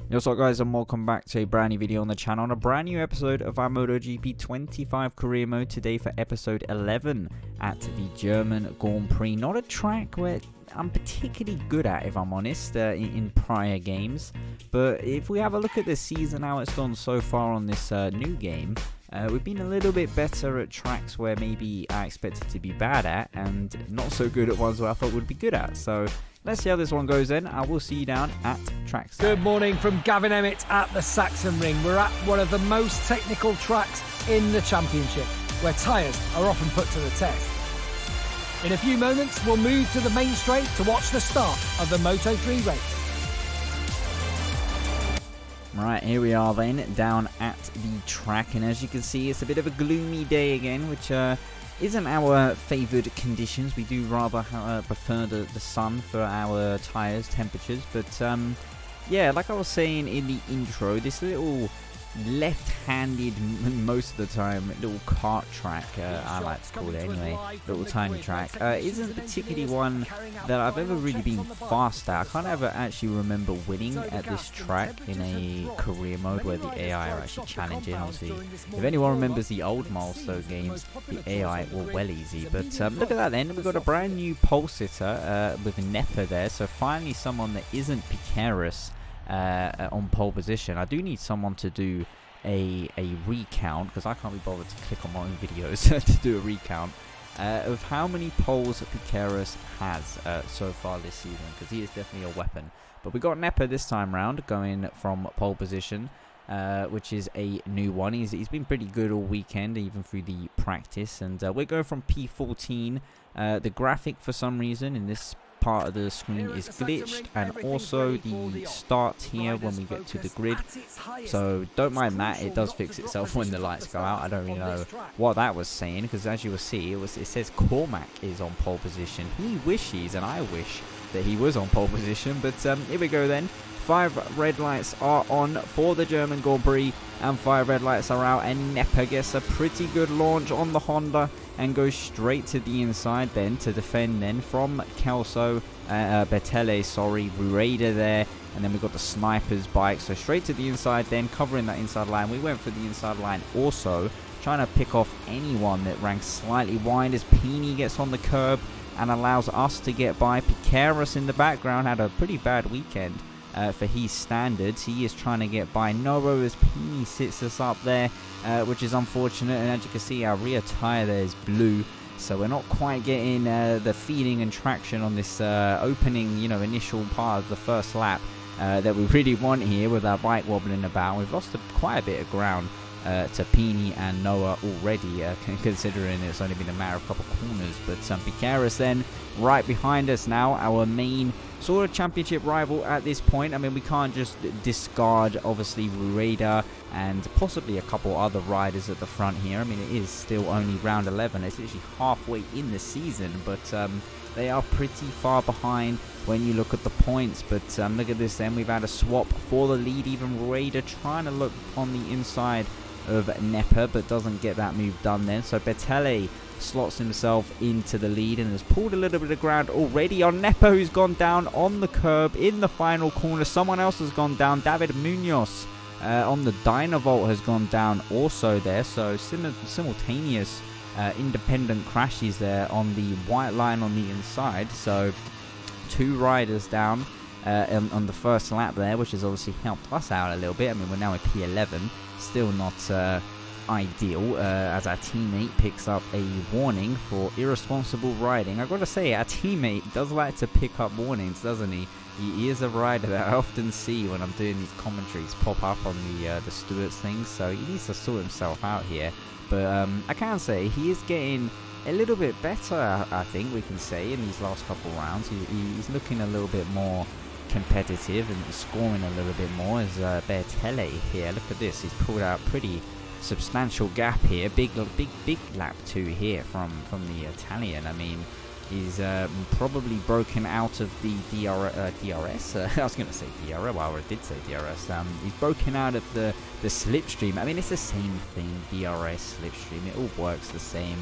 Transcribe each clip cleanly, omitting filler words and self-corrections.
What's up guys, and welcome back to a brand new video on the channel on a brand new episode of our MotoGP25 Career Mode today for episode 11 at the German Grand Prix. Not a track where I'm particularly good at, if I'm honest, in prior games, but if we have a look at the season, how it's gone so far on this new game, we've been a little bit better at tracks where maybe I expected to be bad at, and not so good at ones where I thought we'd be good at. So let's see how this one goes then. I will see you down at trackside. Good morning from Gavin Emmett at the Sachsenring. We're at one of the most technical tracks in the championship, where tyres are often put to the test. In a few moments, we'll move to the main straight to watch the start of the Moto3 race. Right, here we are then, down at the track, and as you can see, it's a bit of a gloomy day again, which isn't our favoured conditions. We do rather prefer the sun for our tyres temperatures, but yeah, like I was saying in the intro, this little left-handed, most of the time, little kart track, I like to call it anyway, little tiny track, isn't particularly one that I've ever really been fast at. I can't ever actually remember winning at this track in a career mode where the AI are actually challenging. Obviously, if anyone remembers the old milestone games, the AI were well easy. But look at that then, we've got a brand new pole sitter with Nepa there, so finally someone that isn't Piqueras on pole position. I do need someone to do a recount, because I can't be bothered to click on my own videos to do a recount of how many poles Piqueras has so far this season, because he is definitely a weapon. But we got Nepa this time round going from pole position, which is a new one. He's been pretty good all weekend, even through the practice, and we're going from P14. The graphic for some reason in this part of the screen is glitched, and also the start here when we get to the grid, so don't mind that, it does fix itself when the lights go out. I don't really know what that was saying, because as you will see, it says Cormac is on pole position. He wishes, and I wish that he was on pole position, but here we go then. 5 red lights are on for the German Grand Prix, and 5 red lights are out, and Nepa gets a pretty good launch on the Honda and goes straight to the inside then to defend then from Kelso, Betele, Rueda there, and then we've got the Sniper's bike, so straight to the inside then, covering that inside line. We went for the inside line also, trying to pick off anyone that ranks slightly wide as Pini gets on the curb and allows us to get by. Piqueras in the background had a pretty bad weekend for his standards. He is trying to get by Novo as Pini sits us up there, which is unfortunate, and as you can see, our rear tyre there is blue, so we're not quite getting the feeling and traction on this opening, initial part of the first lap that we really want here, with our bike wobbling about. We've lost quite a bit of ground to Pini and Noah already, considering it's only been a matter of a couple corners. But Piqueras then right behind us now, our main sort of championship rival at this point. I mean, we can't just discard, obviously, Rueda and possibly a couple other riders at the front here. I mean, it is still only round 11. It's literally halfway in the season, but they are pretty far behind when you look at the points. But look at this then. We've had a swap for the lead. Even Rueda trying to look on the inside of Nepa, but doesn't get that move done then. So Betele slots himself into the lead and has pulled a little bit of ground already on Nepa, who's gone down on the curb in the final corner. Someone else has gone down. David Munoz on the Dynavolt has gone down also there. So simultaneous independent crashes there on the white line on the inside. So 2 riders down on the first lap there, which has obviously helped us out a little bit. I mean, we're now at P11, still not ideal, as our teammate picks up a warning for irresponsible riding. I've got to say, our teammate does like to pick up warnings, doesn't he? He is a rider that I often see when I'm doing these commentaries pop up on the Stewart's things, so he needs to sort himself out here. But I can say he is getting a little bit better, I think we can say, in these last couple rounds. He's looking a little bit more competitive and scoring a little bit more as Bertelli here. Look at this, he's pulled out pretty substantial gap here. Big lap 2 here from the Italian. I mean, he's probably broken out of the DRS. I was going to say DRS, well, I did say DRS. He's broken out of the slipstream. I mean, it's the same thing, DRS, slipstream, it all works the same.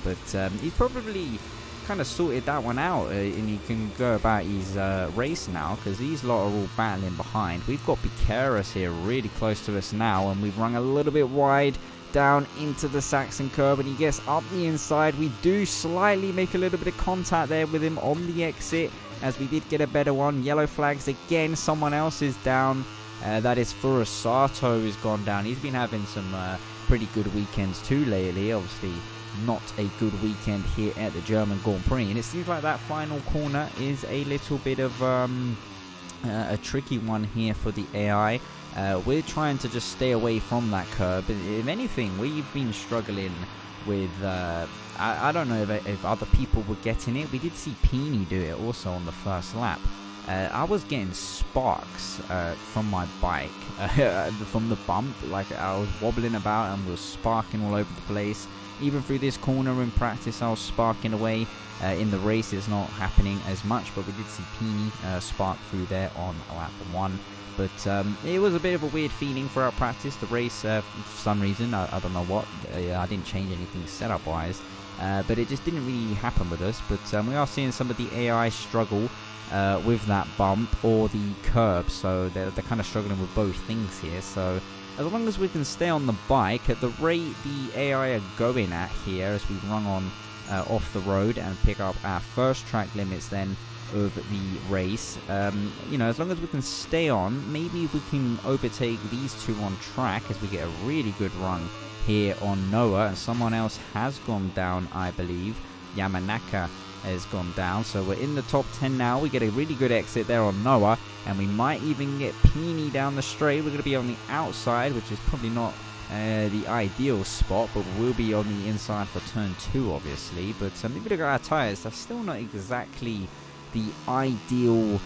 But he's probably kind of sorted that one out, and he can go about his race now, because these lot are all battling behind. We've got Piqueras here really close to us now, and we've run a little bit wide down into the Saxon curb, and he gets up the inside. We do slightly make a little bit of contact there with him on the exit, as we did get a better one. Yellow flags again, someone else is down. That is Furusato, who's gone down. He's been having some pretty good weekends too lately. Obviously not a good weekend here at the German Grand Prix, and it seems like that final corner is a little bit of a tricky one here for the AI. We're trying to just stay away from that curb. If anything, we've been struggling with I don't know if other people were getting it. We did see Pini do it also on the first lap. I was getting sparks from my bike, from the bump. Like, I was wobbling about and was sparking all over the place. Even through this corner in practice, I was sparking away. In the race, it's not happening as much, but we did see Pini spark through there on lap 1. But it was a bit of a weird feeling throughout practice. The race, for some reason, I don't know what, I didn't change anything setup-wise, but it just didn't really happen with us. But we are seeing some of the AI struggle with that bump or the curb, so they're kind of struggling with both things here. So as long as we can stay on the bike at the rate the AI are going at here, as we run on off the road and pick up our first track limits then of the race, you know, as long as we can stay on, maybe if we can overtake these two on track, as we get a really good run here on Noah. And someone else has gone down, I believe. Yamanaka has gone down, so we're in the top 10 now. We get a really good exit there on Noah, and we might even get Pini down the straight. We're going to be on the outside, which is probably not the ideal spot, but we'll be on the inside for turn 2, obviously. But if you look at our tyres, they're still not exactly the ideal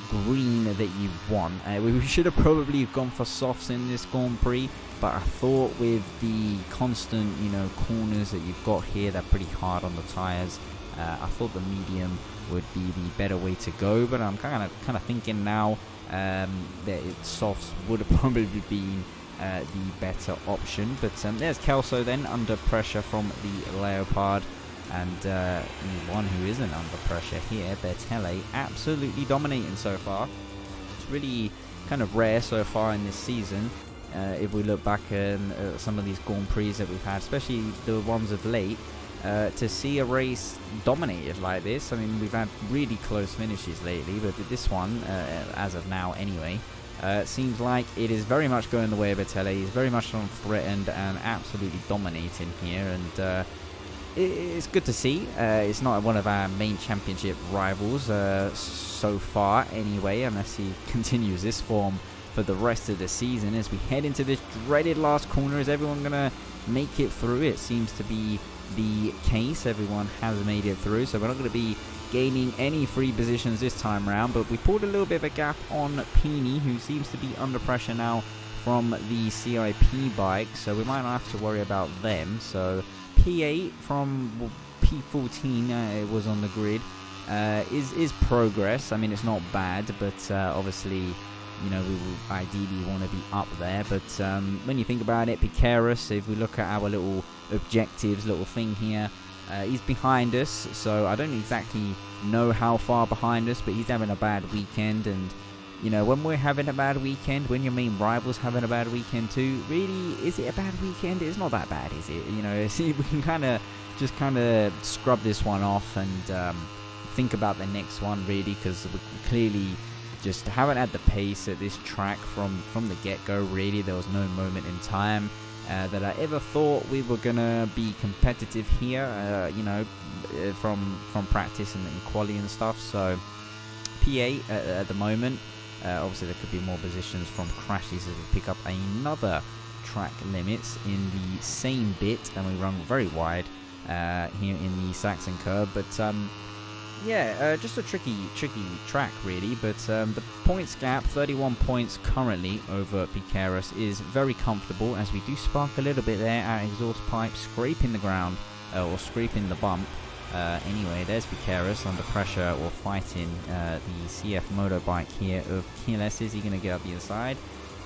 green that you want. We should have probably gone for softs in this Grand Prix, but I thought with the constant, you know, corners that you've got here, they're pretty hard on the tyres. I thought the medium would be the better way to go, but I'm kind of thinking now that softs would have probably been the better option. But there's Kelso then under pressure from the Leopard, and one who isn't under pressure here, Bertelle, absolutely dominating so far. It's really kind of rare so far in this season. If we look back at some of these Grand Prix that we've had, especially the ones of late, to see a race dominated like this. I mean, we've had really close finishes lately, but this one, as of now anyway, seems like it is very much going the way of Bertelle. He's very much unthreatened and absolutely dominating here, and it's good to see. It's not one of our main championship rivals so far anyway, unless he continues this form for the rest of the season. As we head into this dreaded last corner, is everyone gonna make it through? It seems to be the case. Everyone has made it through, so we're not going to be gaining any free positions this time around. But we pulled a little bit of a gap on Pini, who seems to be under pressure now from the CIP bike, so we might not have to worry about them. So P8 from P14 it was on the grid, is progress. I mean, it's not bad, but obviously, you know, we will ideally want to be up there. But when you think about it, Piqueras, if we look at our little objectives, little thing here, he's behind us, so I don't exactly know how far behind us, but he's having a bad weekend. And you know, when we're having a bad weekend, when your main rival's having a bad weekend too, really, is it a bad weekend? It's not that bad, is it? You know, see, we can kind of scrub this one off and think about the next one, really, because we clearly just haven't had the pace at this track from the get-go. Really, there was no moment in time that I ever thought we were gonna be competitive here, you know, from practice and quali and stuff. So P8 at the moment. Obviously, there could be more positions from crashes as we pick up another track limits in the same bit, and we run very wide here in the Saxon curb. But yeah, just a tricky track, really. But the points gap, 31 points currently over Piqueras, is very comfortable, as we do spark a little bit there. Our exhaust pipe scraping the ground, or scraping the bump. Anyway, there's Piqueras under pressure, or fighting the CF motorbike here of Kiles. Is he going to get up the inside?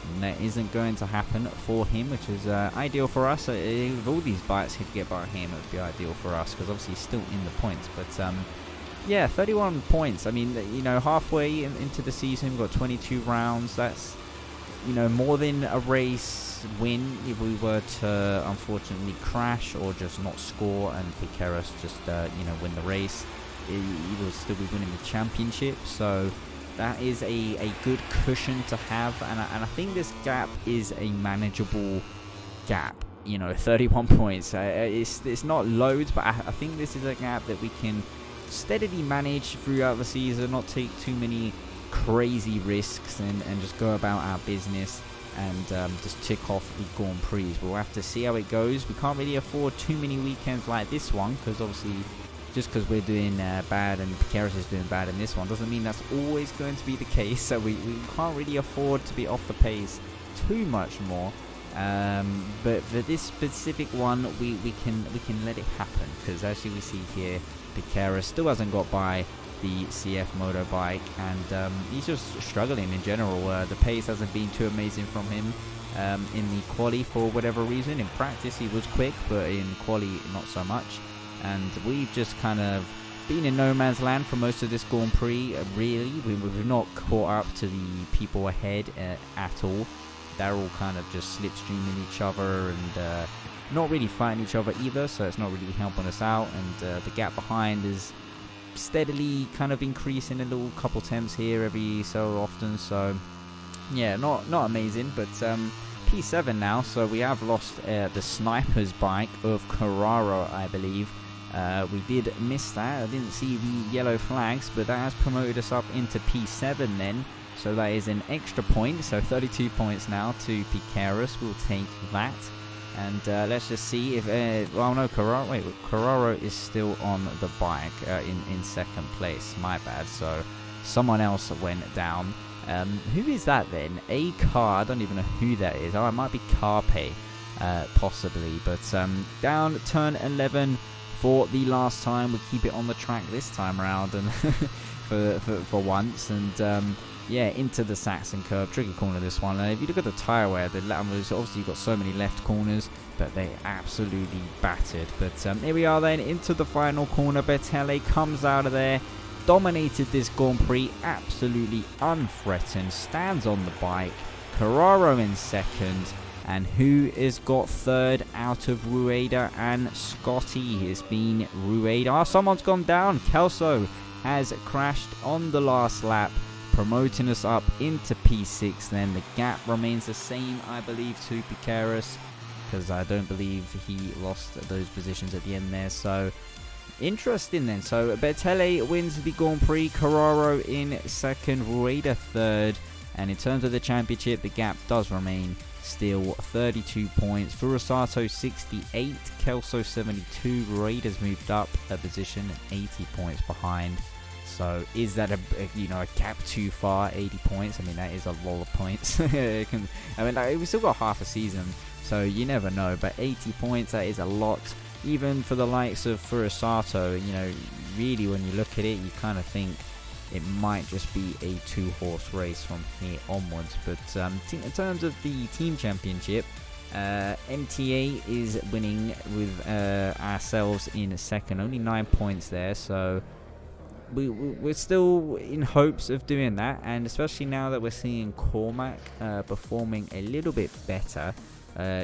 And that isn't going to happen for him, which is ideal for us. If all these bikes could get by him, it would be ideal for us, because obviously he's still in the points. But yeah, 31 points. I mean, you know, halfway into the season, we've got 22 rounds. That's, you know, more than a race win if we were to unfortunately crash or just not score and Piqueras just, you know, win the race. He will still be winning the championship. So that is a good cushion to have, and I think this gap is a manageable gap. You know, 31 points. It's not loads, but I think this is a gap that we can steadily manage throughout the season, not take too many crazy risks, and just go about our business and just tick off the Grand Prix. We'll have to see how it goes. We can't really afford too many weekends like this one, because obviously just because we're doing bad and Piqueras is doing bad in this one doesn't mean that's always going to be the case. So we can't really afford to be off the pace too much more. But for this specific one, we can let it happen, because as you see here, Piqueras still hasn't got by the CF motorbike, and he's just struggling in general. The pace hasn't been too amazing from him in the quali for whatever reason. In practice he was quick, but in quali not so much. And we've just kind of been in no man's land for most of this Grand Prix, really. We've not caught up to the people ahead at all. They're all kind of just slipstreaming each other and not really fighting each other either, so it's not really helping us out. And the gap behind is steadily kind of increasing, a little couple temps here every so often. So yeah, not amazing, but P7 now, so we have lost the sniper's bike of Carraro, I believe. We did miss that. I didn't see the yellow flags, but that has promoted us up into P7 then. So that is an extra point. So 32 points now to Piqueras. We'll take that. And let's just see if... well, no, Carraro is still on the bike in second place. My bad. So someone else went down. Who is that then? A car. I don't even know who that is. Oh, it might be Carpe, possibly. But down turn 11 for the last time. We keep it on the track this time around, and for once. And yeah, into the Saxon curve. Tricky corner this one. If you look at the tyre wear, the obviously you've got so many left corners, but they absolutely battered. But here we are then into the final corner. Bertele comes out of there. Dominated this Grand Prix, absolutely unthreatened, stands on the bike. Carraro in second, and who has got third out of Rueda and Scotty? It's been Rueda. Someone's gone down. Kelso has crashed on the last lap, promoting us up into P6. Then the gap remains the same, I believe, to Piqueras, because I don't believe he lost those positions at the end there. So interesting then. So Bertele wins the Grand Prix, Carraro in second, Rueda third, and in terms of the championship, the gap does remain still 32 points. Furusato 68, Kelso 72, Rueda's moved up a position, 80 points behind. So is that a gap too far? 80 points. I mean, that is a lot of points. I mean, like, we still got half a season, so you never know. But 80 points, that is a lot. Even for the likes of Furusato, you know, really when you look at it, you kind of think it might just be a two-horse race from here onwards. But in terms of the team championship, MTA is winning with ourselves in second, only 9 points there. So we're still in hopes of doing that, and especially now that we're seeing Cormac performing a little bit better.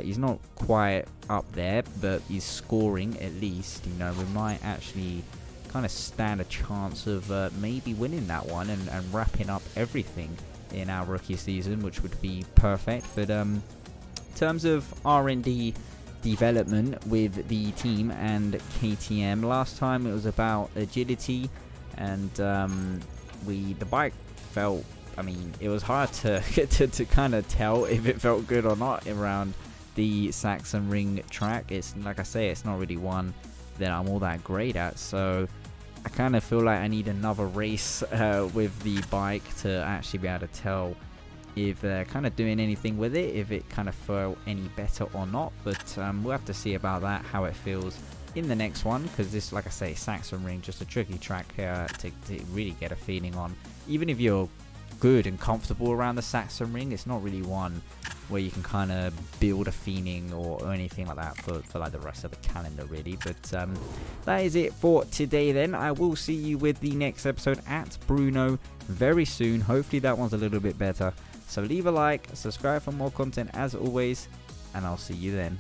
He's not quite up there, but he's scoring at least. You know, we might actually kind of stand a chance of maybe winning that one and wrapping up everything in our rookie season, which would be perfect. But in terms of R&D development with the team and KTM, last time it was about agility, and the bike felt, I mean, it was hard to kind of tell if it felt good or not around the Sachsenring track. It's like I say, it's not really one that I'm all that great at, so I kind of feel like I need another race with the bike to actually be able to tell if they're kind of doing anything with it, if it kind of felt any better or not. But we'll have to see about that, how it feels in the next one, because this, like I say, Sachsenring, just a tricky track to really get a feeling on. Even if you're good and comfortable around the Sachsenring. It's not really one where you can kind of build a feeling or anything like that for like the rest of the calendar, really. But that is it for today then. I will see you with the next episode at Brno very soon. Hopefully that one's a little bit better. So leave a like, subscribe for more content as always, and I'll see you then.